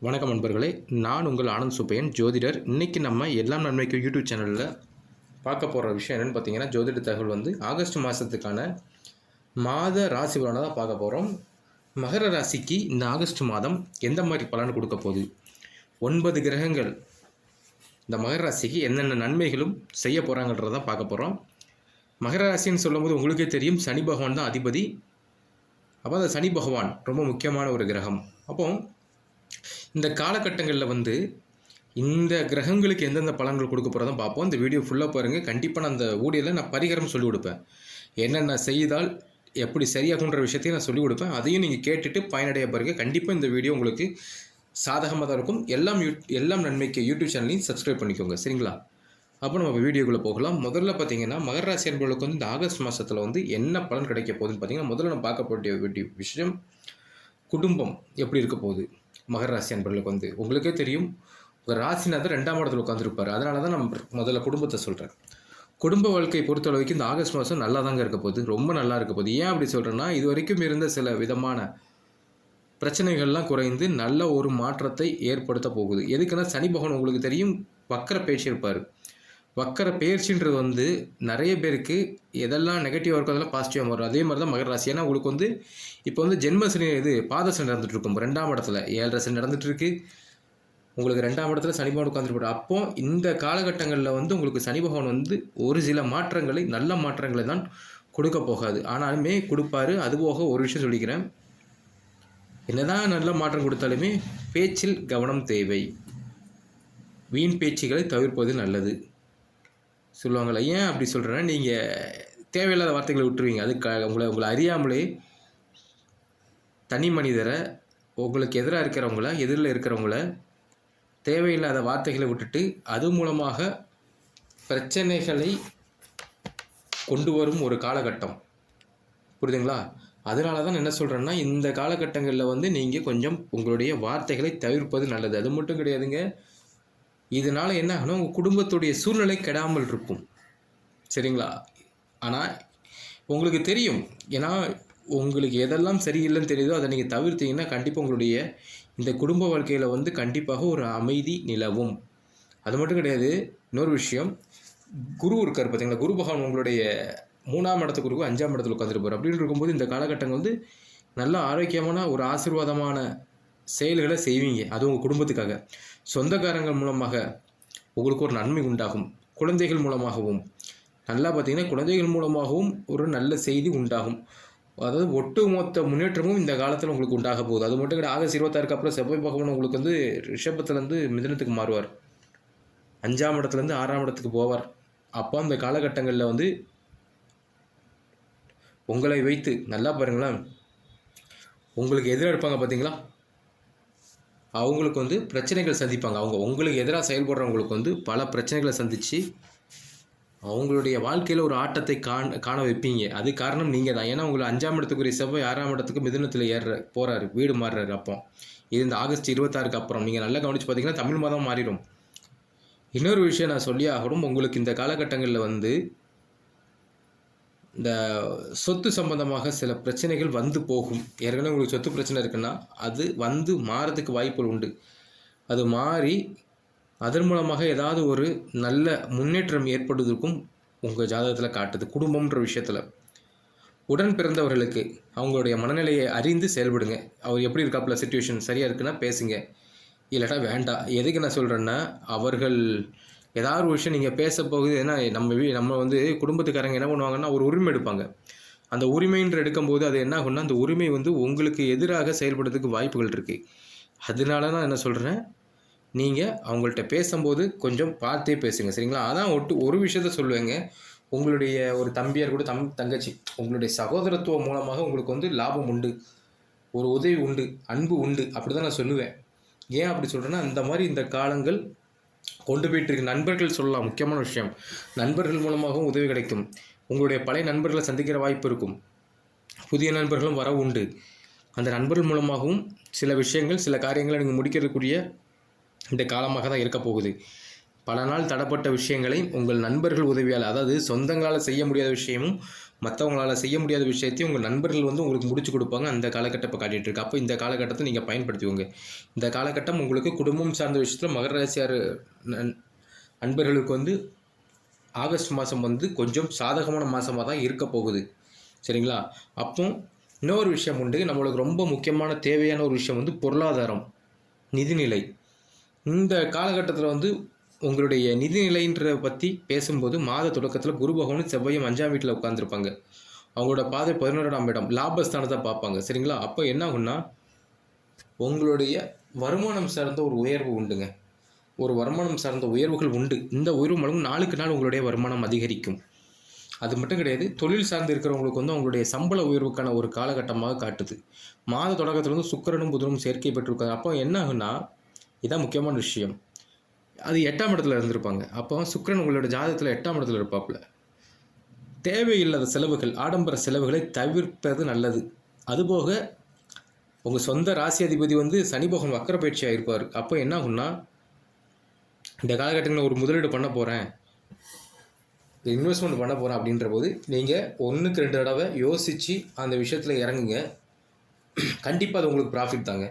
வணக்கம் நண்பர்களே, நான் உங்கள் ஆனந்த் சுப்பையன் ஜோதிடர். இன்றைக்கி நம்ம எல்லாம் நன்மைக்கு யூடியூப் சேனலில் பார்க்க போகிற விஷயம் என்னென்னு பார்த்தீங்கன்னா, ஜோதிட தகவல் ஆகஸ்ட் மாதத்துக்கான மாத ராசி பலனை தான் பார்க்க போகிறோம். மகர ராசிக்கு இந்த ஆகஸ்ட் மாதம் எந்த மாதிரி பலன் கொடுக்க போகுது, 9 கிரகங்கள் இந்த மகர ராசிக்கு என்னென்ன நன்மைகளும் செய்ய போகிறாங்கன்றதான் பார்க்க போகிறோம். மகர ராசின்னு சொல்லும்போது உங்களுக்கே தெரியும், சனி பகவான் தான் அதிபதி. அப்போ அந்த சனி பகவான் ரொம்ப முக்கியமான ஒரு கிரகம். அப்போ இந்த காலகட்டங்களில் இந்த கிரகங்களுக்கு எந்தெந்த பலன்கள் கொடுக்க போகிறதான் பார்ப்போம். இந்த வீடியோ ஃபுல்லாக பாருங்கள். கண்டிப்பாக நான் அந்த வீடியோவில் நான் பரிகாரம் சொல்லிக் கொடுப்பேன். என்னென்ன செய்தால் எப்படி சரியாகுன்ற விஷயத்தையும் நான் சொல்லிக் கொடுப்பேன். அதையும் நீங்கள் கேட்டுட்டு பயனடைய பாருங்கள். கண்டிப்பாக இந்த வீடியோ உங்களுக்கு சாதகமாக தான் இருக்கும். எல்லாம் நன்மைக்கு யூடியூப் சேனலையும் சப்ஸ்கிரைப் பண்ணிக்கோங்க, சரிங்களா? அப்போ நம்ம வீடியோக்குள்ளே போகலாம். முதல்ல பார்த்தீங்கன்னா, மகர ராசி அன்பர்களுக்கு இந்த ஆகஸ்ட் மாதத்தில் என்ன பலன் கிடைக்க போகுதுன்னு பார்த்தீங்கன்னா, முதல்ல நம்ம பார்க்க வேண்டிய விஷயம் குடும்பம் எப்படி இருக்க போகுது. மகர ராசி அன்பர்களுக்கு உங்களுக்கே தெரியும், ஒரு ராசிநாதர் 2ஆம் இடத்துல உட்காந்துருப்பார். அதனால தான் நம்ம முதல்ல குடும்பத்தை சொல்கிறேன். குடும்ப வாழ்க்கையை பொறுத்தளவுக்கு இந்த ஆகஸ்ட் மாதம் நல்லா தாங்க இருக்க போகுது, ரொம்ப நல்லா இருக்க போகுது. ஏன் அப்படி சொல்கிறேன்னா, இது வரைக்கும் இருந்த சில விதமான பிரச்சனைகள்லாம் குறைந்து நல்ல ஒரு மாற்றத்தை ஏற்படுத்த போகுது. எதுக்குன்னா, சனி பகவான் உங்களுக்கு தெரியும் வக்கர பயிற்சி இருப்பார். வக்கர பயிற்சின்றது நிறைய பேருக்கு எதெல்லாம் நெகட்டிவாக இருக்கோ அதெல்லாம் பாசிட்டிவாக வரும். அதே மாதிரி தான் மகர ராசி. ஏன்னா உங்களுக்கு இப்போ ஜென்மசனி பாதசனி நடந்துட்டு இருக்கும். 2ஆம் இடத்துல 7.5 சனி நடந்துட்டு இருக்கு. உங்களுக்கு 2ஆம் இடத்துல சனி பகவான் உட்காந்துட்டு. அப்போ இந்த காலகட்டங்களில் உங்களுக்கு சனி பகவான் ஒரு சில மாற்றங்களை, நல்ல மாற்றங்களை தான் கொடுக்க போகாது. ஆனாலுமே கொடுப்பாரு. அதுபோக ஒரு விஷயம் சொல்லிக்கிறேன், என்னதான் நல்ல மாற்றம் கொடுத்தாலுமே பேச்சில் கவனம் தேவை. வீண் பேச்சுகளை தவிர்ப்பது நல்லது சொல்லுவாங்களே. ஏன் அப்படி சொல்கிறேன்னா, நீங்கள் தேவையில்லாத வார்த்தைகளை விட்டுருவீங்க. அதுக்காக உங்களை அறியாமலே தனி மனிதரை, உங்களுக்கு எதிராக இருக்கிறவங்கள, எதிரில் இருக்கிறவங்கள தேவையில்லாத வார்த்தைகளை விட்டுட்டு அது மூலமாக பிரச்சனைகளை கொண்டு வரும் ஒரு காலகட்டம். புரியுதுங்களா? அதனால தான் என்ன சொல்கிறேன்னா, இந்த காலகட்டங்களில் நீங்கள் கொஞ்சம் உங்களுடைய வார்த்தைகளை தவிர்ப்பது நல்லது. அது மட்டும் கிடையாதுங்க, இதனால் என்ன ஆகணும், உங்கள் குடும்பத்துடைய சூழ்நிலை கெடாமல் இருக்கும், சரிங்களா? ஆனால் உங்களுக்கு தெரியும், ஏன்னா உங்களுக்கு எதெல்லாம் சரியில்லைன்னு தெரியுதோ அதை நீங்கள் தவிர்த்தீங்கன்னா கண்டிப்பாக உங்களுடைய இந்த குடும்ப வாழ்க்கையில் கண்டிப்பாக ஒரு அமைதி நிலவும். அது மட்டும் கிடையாது, இன்னொரு விஷயம், குரு இருக்கார் பார்த்தீங்களா, குரு பகவான் உங்களுடைய 3ஆம் இடத்துக்கு குரு 5ஆம் இடத்துல உட்காந்துருப்பார். அப்படின்னு இருக்கும்போது இந்த காலகட்டங்கள் நல்ல ஆரோக்கியமான ஒரு ஆசீர்வாதமான செயல்களை செய்வீங்க. அது உங்கள் குடும்பத்துக்காக. சொந்தக்காரங்கள் மூலமாக உங்களுக்கு ஒரு நன்மை உண்டாகும். குழந்தைகள் மூலமாகவும் நல்லா பார்த்தீங்கன்னா, குழந்தைகள் மூலமாகவும் ஒரு நல்ல செய்தி உண்டாகும். அதாவது ஒட்டுமொத்த முன்னேற்றமும் இந்த காலத்தில் உங்களுக்கு உண்டாக போகுது. அது மட்டும் கிடையாது, ஆகஸ்ட் 26 அப்புறம் செவ்வாய் பகவான் உங்களுக்கு ரிஷபத்துலேருந்து மிதுனத்துக்கு மாறுவார். 5ஆம் இடத்துலேருந்து 6ஆம் இடத்துக்கு போவார். அப்போ அந்த காலகட்டங்களில் உங்களை வைத்து நல்லா பாருங்களேன், உங்களுக்கு எதிராக இருப்பாங்க பார்த்தீங்களா, அவங்களுக்கு பிரச்சனைகள் சந்திப்பாங்க. உங்களுக்கு எதிராக செயல்படுறவங்களுக்கு பல பிரச்சனைகளை சந்தித்து அவங்களுடைய வாழ்க்கையில் ஒரு ஆட்டத்தை காண வைப்பீங்க. அது காரணம் நீங்கள் தான். ஏன்னா உங்களை 5ஆம் இடத்துக்குரிய செவ்வாய் 6ஆம் இடத்துக்கு மிதுனத்தில் போகிறாரு, வீடு மாறுறாரு. அப்போ இது இந்த ஆகஸ்ட் 26 அப்புறம் நீங்கள் நல்லா கவனித்து பார்த்தீங்கன்னா தமிழ் மாதம் மாறிடும். இன்னொரு விஷயம் நான் சொல்லி ஆகணும், உங்களுக்கு இந்த காலகட்டங்களில் இந்த சொத்து சம்பந்தமாக சில பிரச்சனைகள் போகும். ஏற்கனவே உங்களுக்கு சொத்து பிரச்சனை இருக்குன்னா அது மாறதுக்கு வாய்ப்புகள் உண்டு. அது மாறி அதன் மூலமாக ஏதாவது ஒரு நல்ல முன்னேற்றம் ஏற்படுவதற்கும் உங்கள் ஜாதகத்தில் காட்டுது. குடும்பம்ன்ற விஷயத்தில் உடன் பிறந்தவர்களுக்கு அவங்களுடைய மனநிலையை அறிந்து செயல்படுங்க. அவர் எப்படி இருக்காப்புல, சிச்சுவேஷன் சரியாக இருக்குன்னா பேசுங்க, இல்லைட்டா வேண்டாம். எதுக்கு நான் சொல்கிறேன்னா, அவர்கள் ஏதாவது ஒரு விஷயம் நீங்கள் பேச போகுது. ஏன்னா நம்ம குடும்பத்துக்காரங்க என்ன பண்ணுவாங்கன்னா, ஒரு உரிமை எடுப்பாங்க. அந்த உரிமைன்ற எடுக்கும்போது அது என்ன ஆகும்னா, அந்த உரிமை உங்களுக்கு எதிராக செயல்படுறதுக்கு வாய்ப்புகள் இருக்குது. அதனால நான் என்ன சொல்கிறேன், நீங்கள் அவங்கள்ட்ட பேசும்போது கொஞ்சம் பார்த்தே பேசுங்க, சரிங்களா? அதான் ஒரு விஷயத்த சொல்லுவேங்க, உங்களுடைய ஒரு தம்பியார் கூட தங்கச்சி, உங்களுடைய சகோதரத்துவம் மூலமாக உங்களுக்கு லாபம் உண்டு, ஒரு உதவி உண்டு, அன்பு உண்டு, அப்படி தான் நான் சொல்லுவேன். ஏன் அப்படி சொல்கிறேன்னா, அந்த மாதிரி இந்த காலங்கள் கொண்டு போயிட்டு நண்பர்கள் சொல்லலாம். முக்கியமான விஷயம், நண்பர்கள் மூலமாகவும் உதவி கிடைக்கும். உங்களுடைய பழைய நண்பர்களை சந்திக்கிற வாய்ப்பு இருக்கும். புதிய நண்பர்களும் வர உண்டு. அந்த நண்பர்கள் மூலமாகவும் சில விஷயங்கள், சில காரியங்களை நீங்கள் முடிக்கிறதுக்குரிய இந்த காலமாக தான் இருக்க போகுது. பல நாள் தடப்பட்ட விஷயங்களை உங்கள் நண்பர்கள் உதவியால், அதாவது சொந்தங்களால் செய்ய முடியாத விஷயமும் மற்றவங்களால் செய்ய முடியாத விஷயத்தையும் உங்கள் நண்பர்கள் வந்து உங்களுக்கு முடிச்சு கொடுப்பாங்க. அந்த காலகட்டம் இப்போ காட்டிகிட்டு இருக்கு. அப்போ இந்த காலகட்டத்தை நீங்கள் பயன்படுத்திக்கோங்க. இந்த காலகட்டம் உங்களுக்கு குடும்பம் சார்ந்த விஷயத்தில் மகர ராசியார் நண்பர்களுக்கு வந்து ஆகஸ்ட் மாதம் வந்து கொஞ்சம் சாதகமான மாதமாக தான் இருக்க போகுது. சரிங்களா? அப்போ இன்னொரு விஷயம் உண்டு. நம்மளுக்கு ரொம்ப முக்கியமான தேவையான ஒரு விஷயம் வந்து பொருளாதாரம், நிதிநிலை. இந்த காலகட்டத்தில் வந்து உங்களுடைய நிதிநிலைன்ற பற்றி பேசும்போது மாத தொடக்கத்தில் குரு பகவானும் செவ்வாயும் 5ஆம் வீட்டில் உட்காந்துருப்பாங்க. அவங்களோட பாதை 11ஆம் இடம் லாபஸ்தானத்தை பார்ப்பாங்க. சரிங்களா? அப்போ என்ன ஆகுன்னா உங்களுடைய வருமானம் சார்ந்த ஒரு உயர்வு உண்டுங்க. ஒரு வருமானம் சார்ந்த உயர்வுகள் உண்டு. இந்த உயர்வு மூலம் நாளுக்கு நாள் உங்களுடைய வருமானம் அதிகரிக்கும். அது மட்டும் கிடையாது, தொழில் சார்ந்து இருக்கிறவங்களுக்கு வந்து அவங்களுடைய சம்பள உயர்வுக்கான ஒரு காலகட்டமாக காட்டுது. மாத தொடக்கத்தில் வந்து சுக்கிரனும் புதனும் சேர்க்கை பெற்றிருக்காங்க. அப்போ என்ன ஆகுன்னா, இதான் முக்கியமான விஷயம். அது 8ஆம் இடத்துல இருந்திருப்பாங்க. அப்போ சுக்கிரன் உங்களோட ஜாதகத்தில் 8ஆம் இடத்துல இருப்பாப்புல. தேவையில்லாத செலவுகள், ஆடம்பர செலவுகளை தவிர்ப்பது நல்லது. அதுபோக உங்கள் சொந்த ராசி அதிபதி வந்து சனி பகவான் வக்கர பயிற்சியாக இருப்பார். அப்போ என்ன ஆகுன்னா, இந்த காலகட்டங்களில் ஒரு முதலீடு பண்ண போகிறேன், இன்வெஸ்ட்மெண்ட் பண்ண போகிறேன் அப்படின்ற போது நீங்கள் 1க்கு 2 தடவை யோசித்து அந்த விஷயத்தில் இறங்குங்க. கண்டிப்பாக அது உங்களுக்கு ப்ராஃபிட் தாங்க.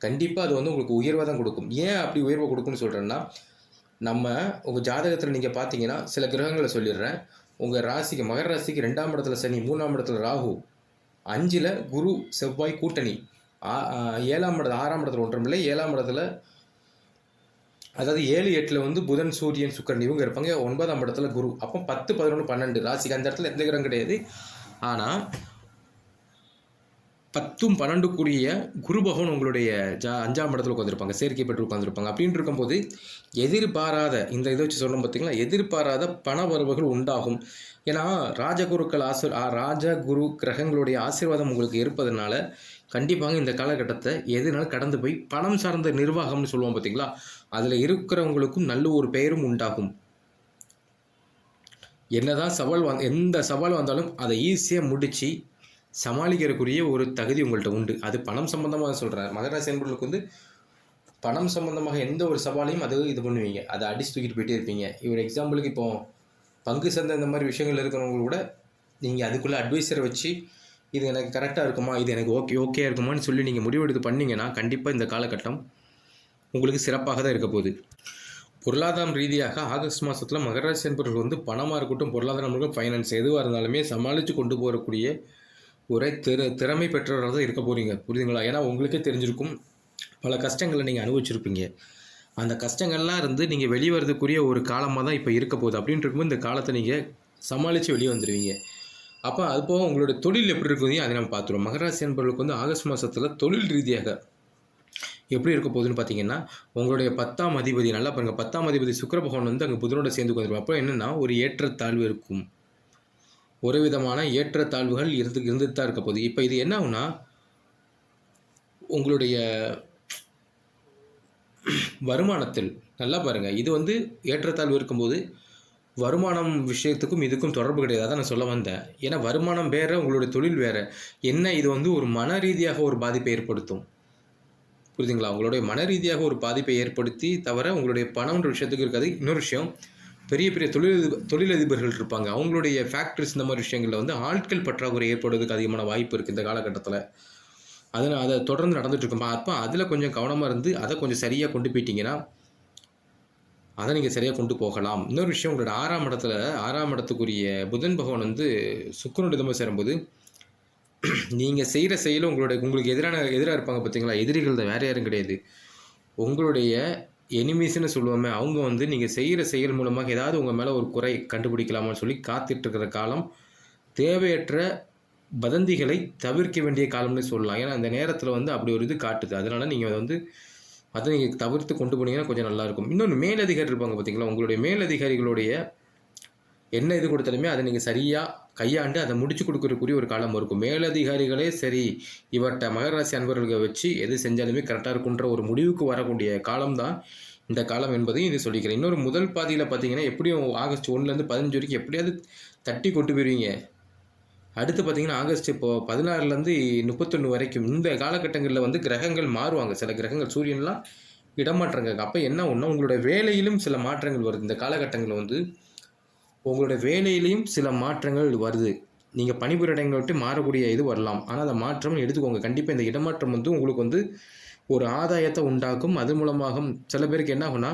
கண்டிப்பாக அது வந்து உங்களுக்கு உயர்வாக தான் கொடுக்கும். ஏன் அப்படி உயர்வை கொடுக்குன்னு சொல்கிறேன்னா, நம்ம உங்கள் ஜாதகத்தில் நீங்கள் பார்த்தீங்கன்னா சில கிரகங்களை சொல்லிடுறேன். உங்கள் ராசிக்கு மகர ராசிக்கு 2ஆம் இடத்துல சனி, 3ஆம் இடத்துல ராகு, 5ல் குரு செவ்வாய் கூட்டணி, 7ஆம் இடத்துல 6ஆம் இடத்துல ஒன்றுமில்லை, 7ஆம் இடத்துல அதாவது 7, 8ல் வந்து புதன், சூரியன், சுக்கிரன் இவங்க இருப்பாங்க. 9ஆம் இடத்துல குரு. அப்போ 10, 11, 12 ராசிக்கு அந்த இடத்துல எந்த கிரகம் கிடையாது. ஆனால் 10, 12 குரு பகவான் உங்களுடைய 5ஆம் இடத்துல உட்காந்துருப்பாங்க, சேர்க்கை பெற்று உட்காந்துருப்பாங்க. அப்படின்னு இருக்கும்போது எதிர்பாராத இந்த இதை வச்சு சொல்லணும் பார்த்தீங்களா, எதிர்பாராத பண வரவுகள் உண்டாகும். ஏன்னா ராஜகுரு கிரகங்களுடைய ஆசீர்வாதம் உங்களுக்கு இருப்பதனால கண்டிப்பாக இந்த காலகட்டத்தை எதுனாலும் கடந்து போய் பணம் சார்ந்த நிர்வாகம்னு சொல்லுவோம் பார்த்தீங்களா, அதில் இருக்கிறவங்களுக்கும் நல்ல ஒரு பெயரும் உண்டாகும். என்னதான் எந்த சவால் வந்தாலும் அதை ஈஸியாக முடித்து சமாளிக்கிறக்குரிய ஒரு தகுதி உங்கள்கிட்ட உண்டு. அது பணம் சம்பந்தமாக சொல்கிறேன். மகர ராசி என்பவர்களுக்கு வந்து பணம் சம்பந்தமாக எந்த ஒரு சவாலையும் அது இது பண்ணுவீங்க, அதை அடிச்சு தூக்கிட்டு போயிட்டே இருப்பீங்க. இவர் எக்ஸாம்பிளுக்கு இப்போ பங்கு சந்தை இந்த மாதிரி விஷயங்கள் இருக்கிறவங்க கூட நீங்கள் அதுக்குள்ளே அட்வைஸரை வச்சு இது எனக்கு கரெக்டாக இருக்குமா, இது எனக்கு ஓகே இருக்குமான்னு சொல்லி நீங்கள் முடிவெடுத்து பண்ணிங்கன்னா கண்டிப்பாக இந்த காலகட்டம் உங்களுக்கு சிறப்பாக தான் இருக்க போகுது. பொருளாதாரம் ரீதியாக ஆகஸ்ட் மாதத்தில் மகர ராசி என்பவர்கள் வந்து பணமாக இருக்கட்டும், பொருளாதாரம், ஃபைனான்ஸ் எதுவாக இருந்தாலுமே சமாளித்து கொண்டு போகக்கூடிய ஒரே திறமை பெற்றவராக தான் இருக்க போகிறீங்க. புரியுதுங்களா? ஏன்னா உங்களுக்கே தெரிஞ்சிருக்கும், பல கஷ்டங்களை நீங்கள் அனுபவிச்சிருப்பீங்க. அந்த கஷ்டங்கள்லாம் இருந்து நீங்கள் வெளிவரதுக்குரிய ஒரு காலமாக தான் இப்போ இருக்க போகுது. அப்படின்ட்டு இருக்கும்போது இந்த காலத்தை நீங்கள் சமாளித்து வெளியே வந்துடுவீங்க. அப்போ அது போக உங்களோட தொழில் எப்படி இருக்குதையும் அதை நம்ம பார்த்துருவோம். மகர ராசி என்பவர்களுக்கு வந்து ஆகஸ்ட் மாதத்தில் தொழில் ரீதியாக எப்படி இருக்க போகுதுன்னு பார்த்தீங்கன்னா, உங்களுடைய 10ஆம் அதிபதி நல்லா பாருங்கள், 10ஆம் அதிபதி சுக்கிர பகவான் வந்து அங்கே புதனோட சேர்ந்து உட்காந்துருக்கும். அப்போ என்னென்னா ஒரு ஏற்றத்தாழ்வு இருக்கும், ஒரு விதமான ஏற்றத்தாழ்வுகள் இருந்துட்டு தான் இருக்க போகுது. இப்போ இது என்ன ஆகுனா, உங்களுடைய வருமானத்தில் நல்லா பாருங்கள், இது வந்து ஏற்றத்தாழ்வு இருக்கும்போது வருமானம் விஷயத்துக்கும் இதுக்கும் தொடர்பு கிடையாது. அதான் நான் சொல்ல வந்தேன். ஏன்னா வருமானம் வேறு, உங்களுடைய தொழில் வேறு. என்ன இது வந்து ஒரு மன ரீதியாக ஒரு பாதிப்பை ஏற்படுத்தும். புரியுதுங்களா? உங்களுடைய மன ரீதியாக ஒரு பாதிப்பை ஏற்படுத்தி தவிர உங்களுடைய பணம்ன்ற விஷயத்துக்கு இருக்காது. இன்னொரு விஷயம், பெரிய பெரிய தொழிலதிபர்கள் இருப்பாங்க, அவங்களுடைய ஃபேக்ட்ரிஸ் இந்த மாதிரி விஷயங்களில் வந்து ஆட்கள் பற்றாக்குறை ஏற்படுவதற்கு அதிகமான வாய்ப்பு இருக்குது இந்த காலகட்டத்தில். அதை தொடர்ந்து நடந்துகிட்ருக்குமா. அப்போ அதில் கொஞ்சம் கவனமாக இருந்து அதை கொஞ்சம் சரியாக கொண்டு போயிட்டீங்கன்னா அதை நீங்கள் சரியாக கொண்டு போகலாம். இன்னொரு விஷயம், உங்களோட 6ஆம் இடத்துக்குரிய புதன் பகவான் வந்து சுக்கிரனுடைய இதமாக சேரும்போது நீங்கள் செய்கிற செயலும் உங்களுக்கு எதிராக இருப்பாங்க பார்த்தீங்களா, எதிரிகள் தான், வேறு யாரும் கிடையாது. உங்களுடைய எனிமீஸ்ன்னு சொல்லுவோமே, அவங்க வந்து நீங்கள் செய்கிற செயல் மூலமாக ஏதாவது உங்கள் மேலே ஒரு குறை கண்டுபிடிக்கலாமான்னு சொல்லி காத்துட்ருக்கிற காலம். தேவையற்ற வதந்திகளை தவிர்க்க வேண்டிய காலம்னு சொல்லலாம். ஏன்னா அந்த நேரத்தில் வந்து அப்படி ஒரு இது காட்டுது. அதனால் நீங்கள் அதை நீங்கள் தவிர்த்து கொண்டு போனீங்கன்னா கொஞ்சம் நல்லாயிருக்கும். இன்னொன்று, மேலதிகாரி இருப்பாங்க பார்த்தீங்களா, உங்களுடைய மேலதிகாரிகளுடைய என்ன இது கொடுத்தாலுமே அதை நீங்கள் சரியாக கையாண்டு அதை முடிச்சு கொடுக்கறக்குரிய ஒரு காலம் இருக்கும். மேலதிகாரிகளே சரி, இவர்கிட்ட மகர ராசி அன்பர்களை வச்சு எது செஞ்சாலுமே கரெக்டாக இருக்குன்ற ஒரு முடிவுக்கு வரக்கூடிய காலம் தான் இந்த காலம் என்பதையும் இது சொல்லிக்கிறேன். இன்னொரு முதல் பாதியில் பார்த்தீங்கன்னா எப்படியும் ஆகஸ்ட் 1லேருந்து 15 வரைக்கும் எப்படியாவது தட்டி கொண்டு போயிருவீங்க. அடுத்து பார்த்தீங்கன்னா ஆகஸ்ட் இப்போது 16லேருந்து 31 வரைக்கும் இந்த காலகட்டங்களில் வந்து கிரகங்கள் மாறுவாங்க. சில கிரகங்கள் சூரியன்லாம் இடமாற்றங்க. அப்போ என்ன ஒன்றா உங்களோட வேலையிலும் சில மாற்றங்கள் வருது. இந்த காலகட்டங்களில் வந்து உங்களோட வேலையிலையும் சில மாற்றங்கள் வருது. நீங்கள் பணிபுரிய இடங்களை விட்டு மாறக்கூடிய இது வரலாம். ஆனால் அந்த மாற்றம் எடுத்துக்கோங்க. கண்டிப்பாக இந்த இடமாற்றம் வந்து உங்களுக்கு வந்து ஒரு ஆதாயத்தை உண்டாக்கும். அது மூலமாக சில பேருக்கு என்ன ஆகும்னா,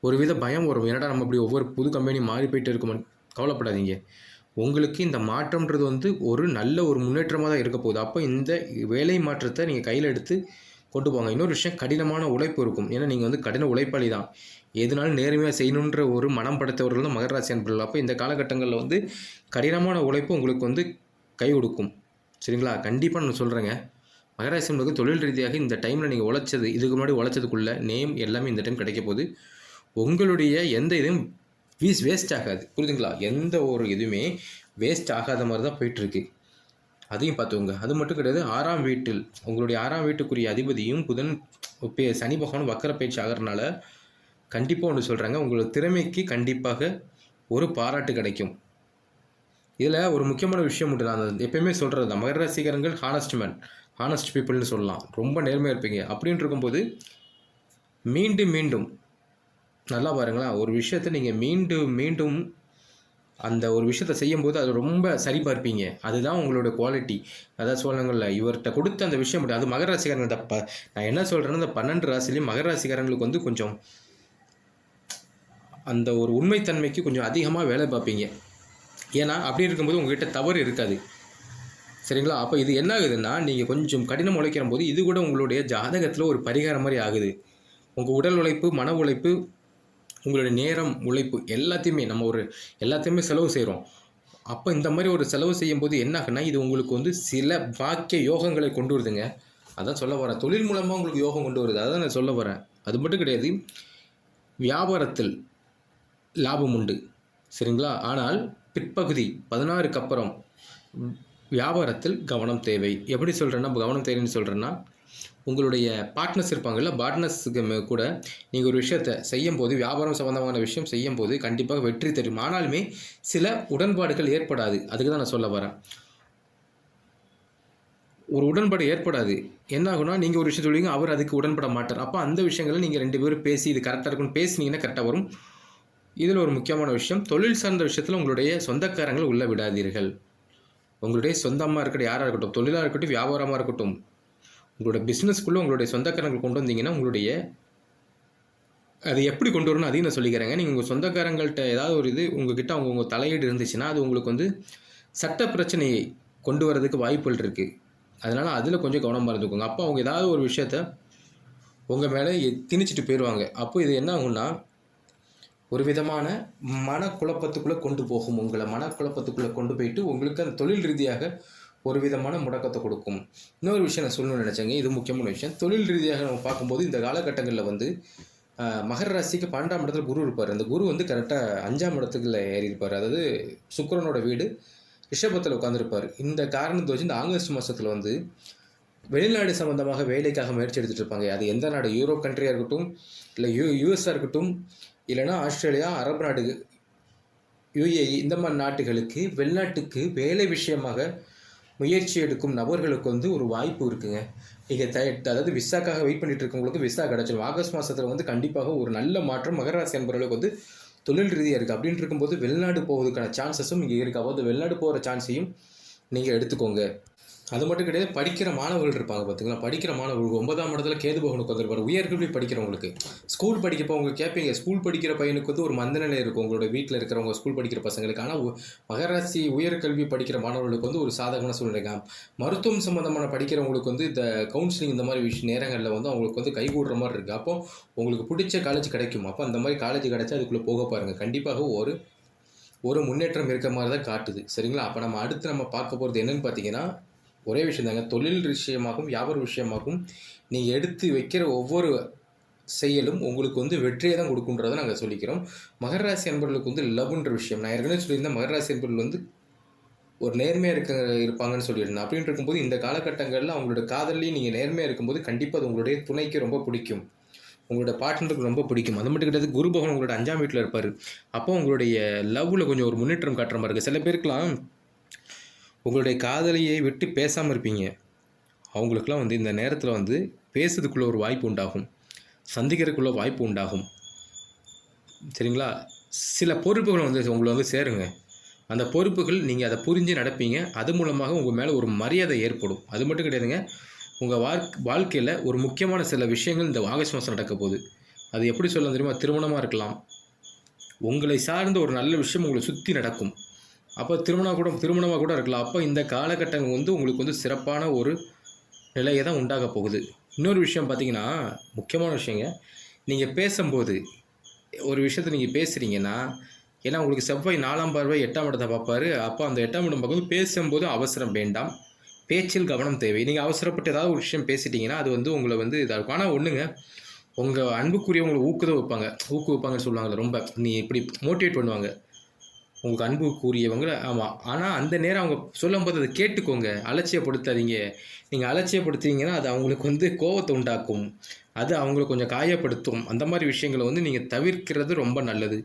ஒரு வித பயம் வரும். என்னடா நம்ம இப்படி ஒவ்வொரு புது கம்பெனி மாறி போயிட்டு இருக்கோம். கவலைப்படாதீங்க. உங்களுக்கு இந்த மாற்றம்ன்றது வந்து ஒரு நல்ல ஒரு முன்னேற்றமாக தான் இருக்க போகுது. அப்போ இந்த வேலை மாற்றத்தை நீங்கள் கையில் எடுத்து கொண்டு போங்க. இன்னொரு விஷயம், கடினமான உழைப்பு இருக்கும். ஏன்னா நீங்கள் வந்து கடின உழைப்பாளி தான். எதுனாலும் நேர்மையாக செய்யணுன்ற ஒரு மனம் படைத்தவர்கள் தான் மகர ராசி அன்பர்கள். அப்போ இந்த காலகட்டங்களில் வந்து கடினமான உழைப்பு உங்களுக்கு வந்து கை கொடுக்கும். சரிங்களா? கண்டிப்பாக நான் சொல்கிறேங்க. மகர ராசி அன்பர்களுக்கு தொழில் ரீதியாக இந்த டைமில் நீங்கள் உழைச்சது, இதுக்கு முன்னாடி உழைச்சதுக்குள்ள நேம் எல்லாமே இந்த டைம் கிடைக்க போகுது. உங்களுடைய எந்த இதுவும் வேஸ்ட் ஆகாது. புரியுதுங்களா? எந்த ஒரு இதுவுமே வேஸ்ட் ஆகாத மாதிரி தான் போயிட்டுருக்கு. அதையும் பார்த்துக்கோங்க. அது மட்டும் கிடையாது, 6ஆம் வீட்டில் உங்களுடைய 6ஆம் வீட்டுக்குரிய அதிபதியும் புதன் சனி பகவான் வக்கர பயிற்சி ஆகிறதுனால கண்டிப்பாக ஒன்று சொல்கிறாங்க, உங்களோட திறமைக்கு கண்டிப்பாக ஒரு பாராட்டு கிடைக்கும். இதில் ஒரு முக்கியமான விஷயம் உண்டு. நான் எப்பயுமே சொல்கிறது தான், மகர ராசிக்காரங்கள் ஹானஸ்ட் பீப்புள்னு சொல்லலாம். ரொம்ப நேர்மையாக இருப்பீங்க. அப்படின்னு இருக்கும்போது மீண்டும் நல்லா பாருங்களேன், ஒரு விஷயத்தை நீங்கள் மீண்டும் அந்த ஒரு விஷயத்தை செய்யும்போது அது ரொம்ப சரிபார்ப்பீங்க. அதுதான் உங்களோட குவாலிட்டி. அதாவது சொல்லுங்கள்ல, இவர்கிட்ட கொடுத்த அந்த விஷயம் மட்டும் அது மகர ராசிக்காரங்க நான் என்ன சொல்கிறேன்னா, இந்த 12 ராசிலையும் மகர ராசிக்காரங்களுக்கு வந்து கொஞ்சம் அந்த ஒரு உண்மைத்தன்மைக்கு கொஞ்சம் அதிகமாக வேலை பார்ப்பீங்க. ஏன்னா அப்படி இருக்கும்போது உங்கள்கிட்ட தவறு இருக்காது. சரிங்களா? அப்போ இது என்ன ஆகுதுன்னா, நீங்கள் கொஞ்சம் கடினம் உழைக்கிற போது இது கூட உங்களுடைய ஜாதகத்தில் ஒரு பரிகாரம் மாதிரி ஆகுது. உங்கள் உடல் உழைப்பு, மன உழைப்பு, உங்களுடைய நேரம், உழைப்பு எல்லாத்தையுமே எல்லாத்தையுமே செலவு செய்கிறோம். அப்போ இந்த மாதிரி ஒரு செலவு செய்யும்போது என்ன ஆகுன்னா, இது உங்களுக்கு வந்து சில பாக்கிய யோகங்களை கொண்டு வருதுங்க. அதான் சொல்ல வரேன். தொழில் மூலமாக உங்களுக்கு யோகம் கொண்டு வருது. அதான் நான் சொல்ல வரேன். அது மட்டும் கிடையாது, வியாபாரத்தில் லாபம் உண்டு. சரிங்களா? ஆனால் பிற்பகுதி 16க்கு அப்புறம் வியாபாரத்தில் கவனம் தேவை. எப்படி சொல்கிறேன்னா, கவனம் தேவைன்னு சொல்கிறேன்னா, உங்களுடைய பார்ட்னர்ஸ் இருப்பாங்கள்ல, பார்ட்னர்ஸுக்கு கூட நீங்கள் ஒரு விஷயத்தை செய்யும்போது, வியாபாரம் சம்மந்தமான விஷயம் செய்யும்போது கண்டிப்பாக வெற்றி தரும். ஆனாலுமே சில உடன்பாடுகள் ஏற்படாது. அதுக்கு தான் நான் சொல்ல வரேன். ஒரு உடன்பாடு ஏற்படாது. என்ன ஆகுனா, நீங்கள் ஒரு விஷயம் சொல்லுவீங்க, அவர் அதுக்கு உடன்பட மாட்டார். அப்போ அந்த விஷயங்களை நீங்கள் 2 பேரும் பேசி இது கரெக்டாக இருக்குன்னு பேசினீங்கன்னா கரெக்டாக வரும். இதில் ஒரு முக்கியமான விஷயம், தொழில் சார்ந்த விஷயத்தில் உங்களுடைய சொந்தக்காரங்களை உள்ளே விடாதீர்கள். உங்களுடைய சொந்தமாக இருக்கட்டும், யாராக இருக்கட்டும், தொழிலாக இருக்கட்டும், வியாபாரமாக இருக்கட்டும், உங்களோட பிஸ்னஸ்க்குள்ளே உங்களுடைய சொந்தக்காரங்கள் கொண்டு வந்தீங்கன்னா உங்களுடைய அது எப்படி கொண்டு வரணும் அதையும் நான் சொல்லிக்கிறேங்க. நீங்கள் உங்கள் சொந்தக்காரங்கள்ட்ட ஏதாவது ஒரு இது உங்ககிட்ட அவங்க தலையீடு இருந்துச்சுன்னா அது உங்களுக்கு வந்து சட்ட பிரச்சனையை கொண்டு வரதுக்கு வாய்ப்புகள் இருக்குது. அதனால் அதில் கொஞ்சம் கவனமாக இருந்துக்கோங்க. அப்போ அவங்க ஏதாவது ஒரு விஷயத்த உங்கள் மேலே திணிச்சிட்டு போயிடுவாங்க. அப்போ இது என்ன ஆகும்னா, ஒரு விதமான மனக்குழப்பத்துக்குள்ளே கொண்டு போகும். உங்களை மனக்குழப்பத்துக்குள்ளே கொண்டு போயிட்டு உங்களுக்கு அந்த தொழில் ரீதியாக ஒரு விதமான முடக்கத்தை கொடுக்கும். இன்னொரு விஷயம் நான் சொல்லணும்னு நினச்சேங்க, இது முக்கியமான விஷயம். தொழில் ரீதியாக நம்ம பார்க்கும்போது இந்த காலகட்டங்களில் வந்து மகர ராசிக்கு 12ஆம் இடத்துல குரு இருப்பார். அந்த குரு வந்து கரெக்டாக 5ஆம் இடத்துக்குள்ள ஏறி இருப்பார். அதாவது சுக்கிரனோட வீடு ரிஷபத்தில் உட்காந்துருப்பார். இந்த காரணத்தை வச்சு இந்த ஆகஸ்ட் மாதத்தில் வந்து வெளிநாடு சம்மந்தமாக வேலைக்காக முயற்சி எடுத்துகிட்டு இருப்பாங்க. அது எந்த நாடு, யூரோப் கண்ட்ரியாக இருக்கட்டும், இல்லை யூஎஸ்ஆ இருக்கட்டும், இல்லைனா ஆஸ்திரேலியா, அரபு நாடு, யுஏஇ, இந்த மாதிரி நாட்டுகளுக்கு வெளிநாட்டுக்கு வேலை விஷயமாக முயற்சி எடுக்கும் நபர்களுக்கு வந்து ஒரு வாய்ப்பு இருக்குங்க. நீங்கள் அதாவது விசாக்காக வெயிட் பண்ணிட்டு இருக்கவங்களுக்கு விசா கிடச்சிடும். ஆகஸ்ட் மாதத்தில் வந்து கண்டிப்பாக ஒரு நல்ல மாற்றம் மகர ராசி என்பவர்களுக்கு வந்து தொழில் ரீதியாக இருக்குது. அப்படின்ட்டு இருக்கும்போது வெளிநாடு போவதுக்கான சான்சஸும் இங்கே இருக்குது. அதாவது வெளிநாடு போகிற சான்ஸையும் நீங்கள் எடுத்துக்கோங்க. அது மட்டும் கிடையாது, படிக்கிற மாணவர்கள் இருப்பாங்க பார்த்தீங்களா, படிக்கிற மாணவர்களுக்கு 9ஆம் இடத்துல கேது பகவானுக்கு வந்துருப்பார். உயர்கல்வி படிக்கிறவங்களுக்கு ஸ்கூல் படிக்கப்போ அவங்க கேட்பீங்க, ஸ்கூல் படிக்கிற பையனுக்கு வந்து ஒரு மந்தநிலை இருக்கும் உங்களோட வீட்டில் இருக்கிறவங்க ஸ்கூல் படிக்கிற பசங்களுக்கு. ஆனால் மகராசி உயர்கல்வி படிக்கிற மாணவர்களுக்கு வந்து ஒரு சாதகமான சூழ்நிலை. மருத்துவம் சம்மந்தமான படிக்கிறவங்களுக்கு வந்து இந்த கவுன்சிலிங் இந்த மாதிரி நேரங்களில் வந்து அவங்களுக்கு வந்து கைகூடுற மாதிரி இருக்குது. அப்போ உங்களுக்கு பிடிச்ச காலேஜ் கிடைக்கும். அப்போ அந்த மாதிரி காலேஜ் கிடைச்சா அதுக்குள்ளே போக பாருங்கள். கண்டிப்பாக ஒரு முன்னேற்றம் இருக்கிற மாதிரி தான் காட்டுது. சரிங்களா? அப்போ நம்ம அடுத்து நம்ம பார்க்க போகிறது என்னென்னு பார்த்தீங்கன்னா, ஒரே விஷயம் தாங்க, தொழில் விஷயமாகவும் வியாபார விஷயமாகவும் நீங்கள் எடுத்து வைக்கிற ஒவ்வொரு செயலும் உங்களுக்கு வந்து வெற்றியை தான் கொடுக்குன்றதை நாங்கள் சொல்லிக்கிறோம். மகர ராசி அன்பர்களுக்கு வந்து லவ்ன்ற விஷயம் நான் ஏற்கனவே சொல்லியிருந்தேன். மகர ராசி அன்பர்கள் வந்து ஒரு நேர்மையாக இருப்பாங்கன்னு சொல்லியிருந்தேன். அப்படின்னு இருக்கும்போது இந்த காலகட்டங்களில் அவங்களோட காதலையும் நீங்கள் நேர்மையாக இருக்கும்போது கண்டிப்பாக அது உங்களுடைய துணைக்கு ரொம்ப பிடிக்கும், உங்களோட பார்ட்னருக்கு ரொம்ப பிடிக்கும். அது மட்டும் கிடையாது, குரு பகவான் உங்களோட 5ஆம் வீட்டில் இருப்பார். அப்போ உங்களுடைய லவ்வில் கொஞ்சம் ஒரு முன்னேற்றம் காட்டுற மாதிரி இருக்குது. சில பேருக்குலாம் உங்களுடைய காதலியை விட்டு பேசாமல் இருப்பீங்க. அவங்களுக்கெல்லாம் வந்து இந்த நேரத்தில் வந்து பேசுறதுக்குள்ளே ஒரு வாய்ப்பு உண்டாகும், சந்திக்கிறதுக்குள்ளே வாய்ப்பு உண்டாகும். சரிங்களா? சில பொறுப்புகளை வந்து உங்களை வந்து சேருங்க. அந்த பொறுப்புகள் நீங்கள் அதை புரிஞ்சு நடப்பீங்க. அது மூலமாக உங்கள் மேலே ஒரு மரியாதை ஏற்படும். அது மட்டும் கிடையாதுங்க, உங்கள் வாழ்க்கையில் ஒரு முக்கியமான சில விஷயங்கள் இந்த ஆகஸ்ட் மாதம் நடக்க போகுது. அது எப்படி சொல்லலாம் தெரியுமா? திருமணமாக இருக்கலாம், உங்களை சார்ந்த ஒரு நல்ல விஷயம் உங்களை சுற்றி நடக்கும். அப்போ திருமணமாக கூட இருக்கலாம். அப்போ இந்த காலகட்டங்கள் வந்து உங்களுக்கு வந்து சிறப்பான ஒரு நிலையை தான் உண்டாக போகுது. இன்னொரு விஷயம் பார்த்தீங்கன்னா, முக்கியமான விஷயங்க, நீங்கள் பேசும்போது ஒரு விஷயத்தை நீங்கள் பேசுகிறீங்கன்னா, ஏன்னா உங்களுக்கு செவ்வாய் 4ஆம் பார்வை 8ஆம் இடத்தை பார்ப்பாரு. அப்போ அந்த 8ஆம் இடம் பார்க்கும்போது பேசும்போது அவசரம் வேண்டாம், பேச்சில் கவனம் தேவை. நீங்கள் அவசரப்பட்டு ஏதாவது ஒரு விஷயம் பேசிட்டீங்கன்னா அது வந்து உங்களை வந்து இதாக இருக்கும். ஆனால் ஒன்றுங்க, உங்கள் அன்புக்குரியவங்களை ஊக்குவிப்பாங்கன்னு சொல்லுவாங்கள்ல, ரொம்ப நீ இப்படி மோட்டிவேட் பண்ணுவாங்க உங்களுக்கு அன்புக்குரியவங்க. ஆமாம். ஆனால் அந்த நேரம் அவங்க சொல்லும்போது அதை கேட்டுக்கோங்க, அலட்சியப்படுத்தாதீங்க. நீங்கள் அலட்சியப்படுத்துவீங்கன்னா அது அவங்களுக்கு வந்து கோபத்தை உண்டாக்கும், அது அவங்கள கொஞ்சம் காயப்படுத்தும். அந்த மாதிரி விஷயங்களை வந்து நீங்கள் தவிர்க்கிறது ரொம்ப நல்லது,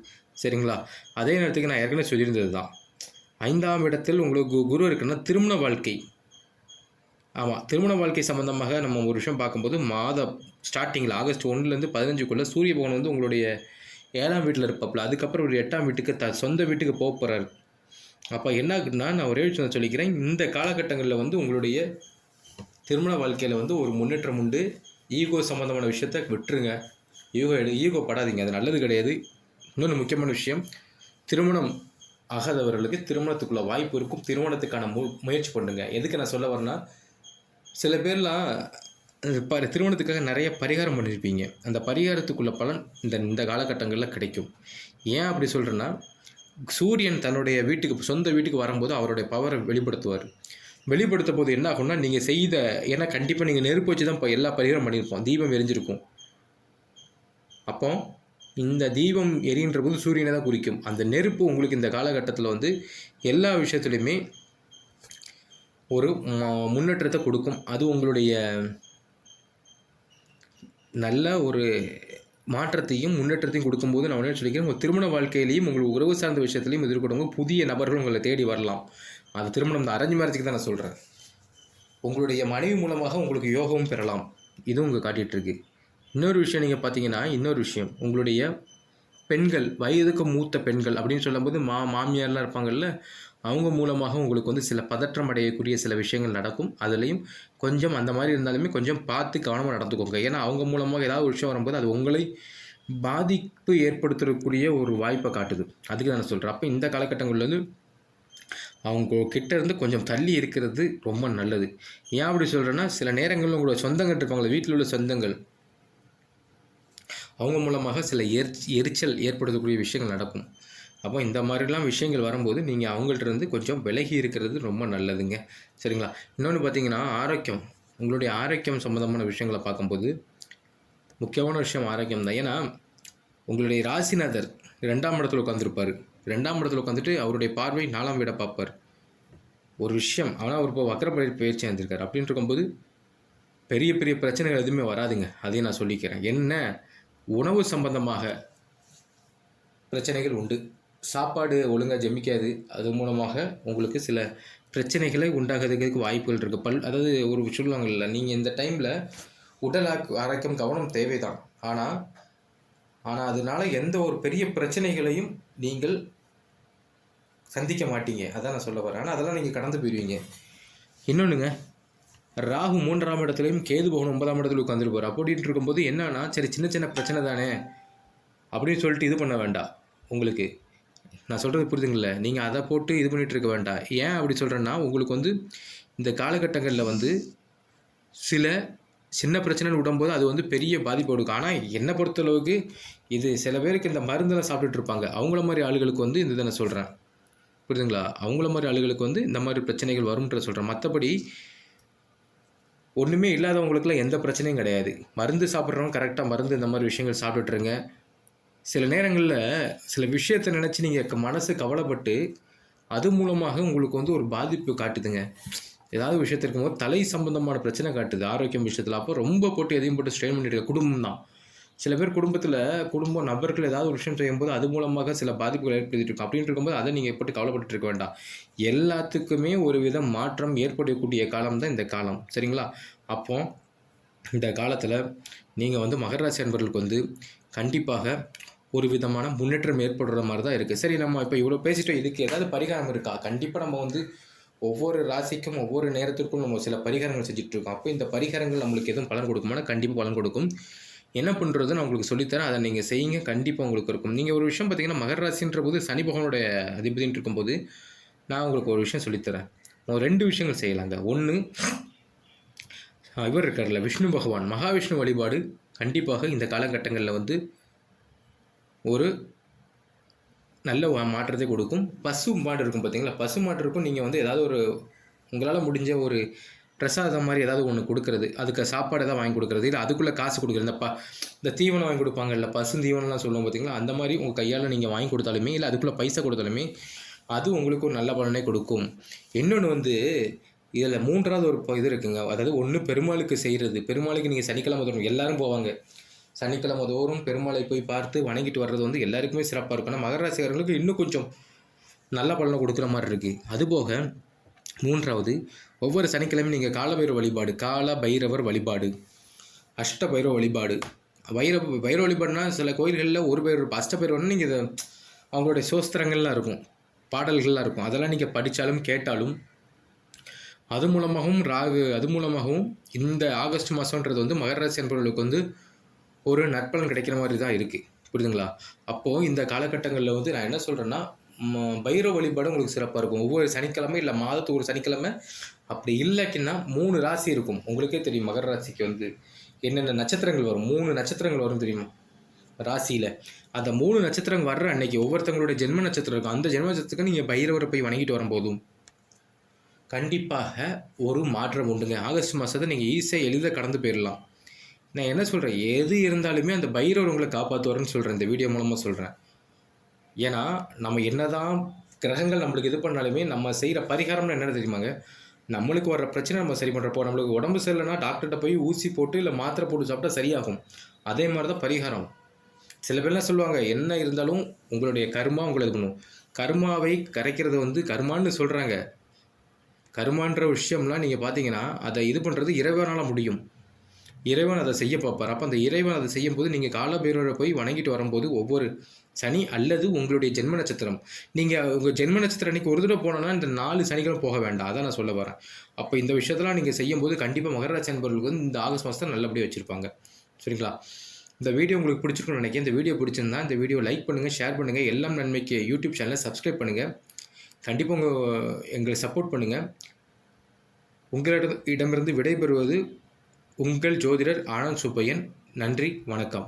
சரிங்களா? அதே நேரத்துக்கு நான் ஏற்கனவே சொல்லியிருந்தது தான், 5ஆம் இடத்தில் உங்களுக்கு குரு இருக்குன்னா திருமண வாழ்க்கை. ஆமாம், திருமண வாழ்க்கை சம்மந்தமாக நம்ம ஒரு விஷயம் பார்க்கும்போது ஸ்டார்டிங்கில் ஆகஸ்ட் 1லேருந்து 15க்குள்ளே சூரிய பகவான் வந்து உங்களுடைய 7ஆம் வீட்டில் இருப்பாப்புல. அதுக்கப்புறம் ஒரு 8ஆம் வீட்டுக்கு சொந்த வீட்டுக்கு போக போகிறாரு. அப்போ என்ன ஆகுதுன்னா, நான் ஒரே விஷயம் சொல்லிக்கிறேன், இந்த காலகட்டங்களில் வந்து உங்களுடைய திருமண வாழ்க்கையில் வந்து ஒரு முன்னேற்றம் உண்டு. ஈகோ சம்மந்தமான விஷயத்த விட்டுருங்க, ஈகோ படாதீங்க, அது நல்லது கிடையாது. இன்னொன்று முக்கியமான விஷயம், திருமணம் ஆகாதவர்களுக்கு திருமணத்துக்குள்ள வாய்ப்பு இருக்கும். திருமணத்துக்கான முயற்சி பண்ணுங்க. எதுக்கு நான் சொல்ல வரேன்னா, சில பேர்லாம் திருமணத்துக்காக நிறைய பரிகாரம் பண்ணியிருப்பீங்க. அந்த பரிகாரத்துக்குள்ள பலன் இந்த காலகட்டங்களில் கிடைக்கும். ஏன் அப்படி சொல்கிறேன்னா, சூரியன் தன்னுடைய சொந்த வீட்டுக்கு வரும்போது அவருடைய பவரை வெளிப்படுத்துவார். வெளிப்படுத்த போது என்ன ஆகும்னா, நீங்கள் ஏன்னா கண்டிப்பாக நீங்கள் நெருப்பு வச்சு தான் இப்போ எல்லா பரிகாரம் பண்ணியிருப்போம், தீபம் எரிஞ்சிருக்கும். அப்போ இந்த தீபம் எரிகின்ற போது சூரியனை தான் குறிக்கும். அந்த நெருப்பு உங்களுக்கு இந்த காலகட்டத்தில் வந்து எல்லா விஷயத்துலையுமே ஒரு முன்னேற்றத்தை கொடுக்கும். அது உங்களுடைய நல்ல ஒரு மாற்றத்தையும் முன்னேற்றத்தையும் கொடுக்கும்போது நான் உடனே சொல்லிக்கிறேன், உங்கள் திருமண வாழ்க்கையிலையும் உங்களுக்கு உறவு சார்ந்த விஷயத்துலையும் எதிர்கொள்ளுங்க, புதிய நபர்கள் உங்களை தேடி வரலாம். அது திருமணம் இந்த அரேஞ்ச் மேரேஜுக்கு தான் நான் சொல்கிறேன். உங்களுடைய மனைவி மூலமாக உங்களுக்கு யோகமும் பெறலாம், இதுவும் உங்கள் காட்டிகிட்ருக்கு. இன்னொரு விஷயம் நீங்கள் பார்த்தீங்கன்னா, உங்களுடைய பெண்கள், வயதுக்கு மூத்த பெண்கள் அப்படின்னு சொல்லும்போது மாமியார்லாம் இருப்பாங்கள்ல, அவங்க மூலமாக உங்களுக்கு வந்து சில பதற்றம் அடையக்கூடிய சில விஷயங்கள் நடக்கும். அதுலேயும் கொஞ்சம் அந்த மாதிரி இருந்தாலுமே கொஞ்சம் பார்த்து கவனமாக நடந்துக்கோங்க. ஏன்னா அவங்க மூலமாக ஏதாவது ஒரு விஷயம் வரும்போது அது உங்களை பாதிப்பு ஏற்படுத்தக்கூடிய ஒரு வாய்ப்பை காட்டுது. அதுக்கு நான் சொல்கிறேன். அப்போ இந்த காலகட்டங்களில் வந்து அவங்க கிட்ட இருந்து கொஞ்சம் தள்ளி இருக்கிறது ரொம்ப நல்லது. ஏன் அப்படி சொல்கிறேன்னா, சில நேரங்களில் உங்களோட சொந்தங்கள் இருப்பாங்களே, வீட்டில் உள்ள சொந்தங்கள், அவங்க மூலமாக சில எரிச்சல் ஏற்படுத்தக்கூடிய விஷயங்கள் நடக்கும். அப்போ இந்த மாதிரிலாம் விஷயங்கள் வரும்போது நீங்கள் அவங்கள்ட்ட கொஞ்சம் விலகி இருக்கிறது ரொம்ப நல்லதுங்க, சரிங்களா? இன்னொன்று பார்த்தீங்கன்னா, உங்களுடைய ஆரோக்கியம் சம்மந்தமான விஷயங்களை பார்க்கும்போது முக்கியமான விஷயம் ஆரோக்கியம் தான். ஏன்னா உங்களுடைய ராசிநாதர் 2ஆம் இடத்துல உட்காந்துருப்பார். 2ஆம் இடத்துல உட்காந்துட்டு அவருடைய பார்வை 4ஆம் வீடை பார்ப்பார். ஒரு விஷயம், ஆனால் அவர் இப்போ பயிற்சி வந்திருக்கார். அப்படின்ட்டு இருக்கும்போது பெரிய பெரிய பிரச்சனைகள் எதுவுமே வராதுங்க, அதையும் நான் சொல்லிக்கிறேன். என்ன, உணவு சம்பந்தமாக பிரச்சனைகள் உண்டு. சாப்பாடு ஒழுங்காக ஜெமிக்காது, அது மூலமாக உங்களுக்கு சில பிரச்சனைகளை உண்டாகிறதுக்கு வாய்ப்புகள் இருக்குது. அதாவது ஒரு சொல்லுவாங்கல்ல, நீங்கள் இந்த டைமில் உடல் ஆரோக்கியம் கவனம் தேவைதான். ஆனால் அதனால் எந்த ஒரு பெரிய பிரச்சனைகளையும் நீங்கள் சந்திக்க மாட்டீங்க, அதான் நான் சொல்ல வரேன். ஆனால் அதெல்லாம் நீங்கள் கடந்து போயிடுவீங்க. இன்னொன்றுங்க, ராகு 3ஆம் இடத்துலையும் கேது பகவான் 9ஆம் இடத்துல உட்காந்துருப்பார். அப்படின்ட்டு இருக்கும்போது என்னன்னா, சரி சின்ன சின்ன பிரச்சனை தானே அப்படின்னு சொல்லிட்டு இது பண்ண வேண்டாம். உங்களுக்கு நான் சொல்கிறது புரியுதுங்களே, நீங்கள் அதை போட்டு இது பண்ணிகிட்டு இருக்க வேண்டாம். ஏன் அப்படி சொல்கிறேன்னா, உங்களுக்கு வந்து இந்த காலகட்டங்களில் வந்து சில சின்ன பிரச்சனைன்னு விடும்போது அது வந்து பெரிய பாதிப்பு கொடுக்கும். ஆனால் என்னை பொறுத்தளவுக்கு இது சில பேருக்கு இந்த மருந்தெல்லாம் சாப்பிட்டுட்டு இருப்பாங்க, அவங்கள மாதிரி ஆளுகளுக்கு வந்து இந்த இதை நான் சொல்கிறேன், புரியுதுங்களா? அவங்கள மாதிரி ஆளுகளுக்கு வந்து இந்த மாதிரி பிரச்சனைகள் வரும்ன்ற சொல்கிறேன். மற்றபடி ஒன்றுமே இல்லாதவங்களுக்குலாம் எந்த பிரச்சனையும் கிடையாது. மருந்து சாப்பிட்றவங்க கரெக்டாக மருந்து இந்த மாதிரி விஷயங்கள் சாப்பிட்டுட்ருங்க. சில நேரங்களில் சில விஷயத்தை நினச்சி நீங்கள் மனசு கவலைப்பட்டு அது மூலமாக உங்களுக்கு வந்து ஒரு பாதிப்பு காட்டுதுங்க. ஏதாவது விஷயத்தில் இருக்கும்போது தலை சம்பந்தமான பிரச்சனை காட்டுது ஆரோக்கியம் விஷயத்தில். அப்போ ரொம்ப போட்டு எதையும் போட்டு ஸ்ட்ரெயின் பண்ணிட்டு குடும்பம் தான். சில பேர் குடும்ப நபர்கள் ஏதாவது ஒரு விஷயம் செய்யும்போது அது மூலமாக சில பாதிப்புகள் ஏற்படுத்திட்டு இருக்கும். அப்படின்ட்டு இருக்கும்போது அதை நீங்கள் போட்டு கவலைப்பட்டு இருக்க வேண்டாம். எல்லாத்துக்குமே ஒரு வித மாற்றம் ஏற்படக்கூடிய காலம் தான் இந்த காலம், சரிங்களா? அப்போ இந்த காலத்தில் நீங்கள் வந்து மகர ராசி அன்பர்களுக்கு வந்து கண்டிப்பாக ஒரு விதமான முன்னேற்றம் ஏற்படுற மாதிரி தான் இருக்குது. சரி, நம்ம இப்போ இவ்வளோ பேசிட்டோம், இதுக்கு ஏதாவது பரிகாரம் இருக்கா? கண்டிப்பாக நம்ம வந்து ஒவ்வொரு ராசிக்கும் ஒவ்வொரு நேரத்திற்கும் நம்ம சில பரிகாரங்கள் செஞ்சுட்ருக்கோம். அப்போ இந்த பரிகாரங்கள் நம்மளுக்கு எதுவும் பலன் கொடுக்குமானா கண்டிப்பாக பலன் கொடுக்கும். என்ன பண்ணுறது நான் உங்களுக்கு சொல்லித்தரேன், அதை நீங்கள் செய்யுங்க, கண்டிப்பாக உங்களுக்கு இருக்கும். நீங்கள் ஒரு விஷயம் பார்த்தீங்கன்னா, மகர ராசின்ற போது சனி பகவானுடைய அதிபதினு இருக்கும்போது நான் உங்களுக்கு ஒரு விஷயம் சொல்லித்தரேன். 2 விஷயங்கள் செய்யலாங்க. ஒன்று, இவர் இருக்கார்ல விஷ்ணு பகவான், மகாவிஷ்ணு வழிபாடு கண்டிப்பாக இந்த காலகட்டங்களில் வந்து ஒரு நல்ல மாற்றத்தை கொடுக்கும். பசு மாடு இருக்கும் பார்த்தீங்களா, பசு மாடு இருக்கும். நீங்கள் வந்து ஏதாவது ஒரு உங்களால் முடிஞ்ச ஒரு பிரசாதம் மாதிரி ஏதாவது ஒன்று கொடுக்குறது, அதுக்கு சாப்பாடு ஏதாவது வாங்கி கொடுக்குறது, இல்லை அதுக்குள்ளே காசு கொடுக்குறது. இந்த தீவனம் வாங்கி கொடுப்பாங்கல்ல, பசு தீவனம்லாம் சொல்லுவோம் பார்த்தீங்களா, அந்த மாதிரி உங்கள் கையால் நீங்கள் வாங்கி கொடுத்தாலுமே, இல்லை அதுக்குள்ளே பைசா கொடுத்தாலுமே அது உங்களுக்கு ஒரு நல்ல பலனை கொடுக்கும். இன்னொன்று வந்து இதில் 3வது ஒரு இது இருக்குங்க. அதாவது ஒன்று பெருமாளுக்கு செய்கிறது. பெருமாளுக்கு நீங்கள் சனிக்கிழமை தோறும் எல்லோரும் போவாங்க. சனிக்கிழமை தோறும் பெருமாளை போய் பார்த்து வணங்கிட்டு வர்றது வந்து எல்லாருக்குமே சிறப்பாக இருக்கும். ஆனால் மகர ராசிக்காரர்களுக்கு இன்னும் கொஞ்சம் நல்ல பலனை கொடுக்குற மாதிரி இருக்குது. அதுபோக 3வது, ஒவ்வொரு சனிக்கிழமையும் நீங்கள் காலபைரவ வழிபாடு, கால பைரவர் வழிபாடு, அஷ்ட பைரவ வழிபாடு. பைரவ வழிபாடுனா சில கோயில்களில் ஒரு பைரவர், அஷ்ட பைரவர்னா நீங்கள் இதை அவங்களுடைய சோஸ்திரங்கள்லாம் இருக்கும், பாடல்கள்லாம் இருக்கும். அதெல்லாம் நீங்கள் படித்தாலும் கேட்டாலும் அது மூலமாகவும் இந்த ஆகஸ்ட் மாதம்ன்றது வந்து மகர ராசி என்பவர்களுக்கு வந்து ஒரு நற்பலன் கிடைக்கிற மாதிரி தான் இருக்குது. புரியுதுங்களா? அப்போது இந்த காலகட்டங்களில் வந்து நான் என்ன சொல்கிறேன்னா, பைரவ வழிபாடு உங்களுக்கு சிறப்பாக இருக்கும். ஒவ்வொரு சனிக்கிழமை இல்லை மாதத்துக்கு ஒரு சனிக்கிழமை, அப்படி இல்லைக்கின்னா 3 ராசி இருக்கும். உங்களுக்கே தெரியும் மகர ராசிக்கு வந்து என்னென்ன நட்சத்திரங்கள் வரும். 3 நட்சத்திரங்கள் வரும் தெரியுமா ராசியில். அந்த 3 நட்சத்திரங்கள் வர்ற அன்னைக்கு ஒவ்வொருத்தவங்களுடைய ஜென்ம நட்சத்திரம் இருக்கும். அந்த ஜென்ம நட்சத்திரத்துக்கு நீங்கள் பைரவரை போய் வணங்கிட்டு வரும்போதும் கண்டிப்பாக ஒரு மாற்றம் உண்டுங்க. ஆகஸ்ட் மாதத்தை நீங்கள் ஈஸியாக எளிதாக கடந்து போயிடலாம். நான் என்ன சொல்கிறேன், எது இருந்தாலுமே அந்த பைரவர் உங்களை காப்பாற்றுவார்னு சொல்கிறேன், இந்த வீடியோ மூலமாக சொல்கிறேன். ஏன்னா நம்ம என்னதான் கிரகங்கள் நம்மளுக்கு இது பண்ணாலுமே நம்ம செய்கிற பரிகாரம்னு என்ன தெரியுமாங்க, நம்மளுக்கு வர்ற பிரச்சனை நம்ம சரி பண்ணுறப்போ, நம்மளுக்கு உடம்பு சரியில்லைன்னா டாக்டர்கிட்ட போய் ஊசி போட்டு இல்லை மாத்திரை போட்டு சாப்பிட்டா சரியாகும். அதே மாதிரி தான் பரிகாரம். சில பேர்லாம் சொல்லுவாங்க, என்ன இருந்தாலும் உங்களுடைய கர்மா உங்களை இது பண்ணும். கர்மாவை கரைக்கிறது வந்து கர்மான்னு சொல்கிறாங்க. கர்மான்ற விஷயம்லாம் நீங்கள் பார்த்தீங்கன்னா அதை இது பண்ணுறது இறைவனால் முடியும். இறைவன் அதை செய்ய பார்ப்பார். அப்போ அந்த இறைவன் அதை செய்யும்போது நீங்கள் காலபைரவரை போய் வணங்கிட்டு வரும்போது ஒவ்வொரு சனி அல்லது உங்களுடைய ஜென்ம நட்சத்திரம், நீங்கள் உங்கள் ஜென்ம நட்சத்திரம் அன்றைக்கி ஒரு தடவை போனோன்னா இந்த 4 சனிகளும் போக வேண்டாம். அதான் நான் சொல்ல வரேன். அப்போ இந்த விஷயத்தெல்லாம் நீங்கள் செய்யும்போது கண்டிப்பாக மகர ராசி என்பவர்களுக்கு வந்து இந்த ஆகஸ்ட் மாதத்தை நல்லபடியாக வச்சுருப்பாங்க. சரிங்களா? இந்த வீடியோ உங்களுக்கு பிடிச்சிருக்குன்னு நினைக்கிறேன். இந்த வீடியோ பிடிச்சிருந்தா இந்த வீடியோ லைக் பண்ணுங்கள், ஷேர் பண்ணுங்கள். எல்லாம் நன்மைக்கு யூடியூப் சேனலை சப்ஸ்கிரைப் பண்ணுங்கள். கண்டிப்பாக எங்களை சப்போர்ட் பண்ணுங்கள். உங்களிடமிருந்து விடைபெறுவது உங்கள் ஜோதிடர் ஆனந்த் சுப்பையன். நன்றி, வணக்கம்.